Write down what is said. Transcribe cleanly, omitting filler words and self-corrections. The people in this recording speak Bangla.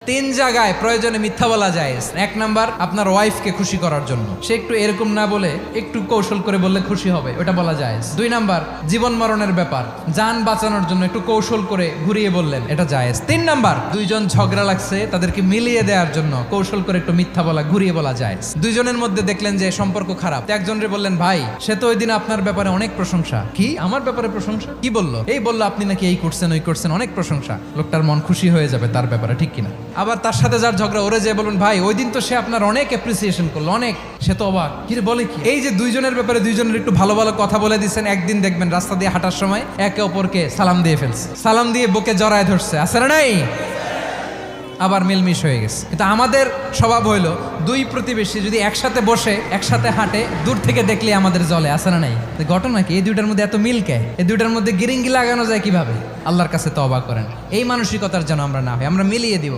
তিন জায়গায় প্রয়োজনে মিথ্যা বলা যায়। এক নাম্বার, আপনার ওয়াইফকে খুশি করার জন্য, সে একটু এরকম না বলে একটু কৌশল করে বললে খুশি হবে, ওটা বলা যায়। দুই নাম্বার, জীবন মরণের ব্যাপার, যান বাঁচানোর জন্য একটু কৌশল করে ঘুরিয়ে বললেন, এটা জায়েজ। তিন নাম্বার, দুইজন ঝগড়া লাগছে তাদেরকে মিলিয়ে দেওয়ার জন্য কৌশল করে একটু মিথ্যা বলা, ঘুরিয়ে বলা যায়। দুইজনের মধ্যে দেখলেন যে সম্পর্ক খারাপ, একজনরে বললেন, ভাই সে তো ওই দিন আপনার ব্যাপারে অনেক প্রশংসা। কি আমার ব্যাপারে প্রশংসা? কি বললো? এই বললো আপনি নাকি এই করছেন ওই করছেন, অনেক প্রশংসা। লোকটার মন খুশি হয়ে যাবে তার ব্যাপারে, ঠিক কিনা? আবার তার সাথে যার ঝগড়া, ওরে যে বলুন, ভাই ওই দিন তো সে আপনার অনেক অ্যাপ্রিসিয়েশন করলো, অনেক। সে তো অবাক, কি রে বলে কি? এই যে দুইজনের ব্যাপারে দুইজনের একটু ভালো ভালো কথা বলে দিচ্ছেন, একদিন দেখবেন রাস্তা দিয়ে হাঁটার সময় একে অপরকে সালাম দিয়ে ফেলছে, সালাম দিয়ে বুকে জড়ায় ধরছে, আছে না নাই? আবার মিলমিশ হয়ে গেছে। কিন্তু আমাদের স্বভাব হইলো, দুই প্রতিবেশী যদি একসাথে বসে একসাথে হাঁটে, দূর থেকে দেখলে আমাদের জলে, আছে না নাই? ঘটনা কি? এই দুইটার মধ্যে এত মিল কে? এই দুইটার মধ্যে গিরিঙ্গি লাগানো যায় কিভাবে? আল্লাহর কাছে তওবা করেন, এই মানসিকতার যেন আমরা না হয়, আমরা মিলিয়ে দিব।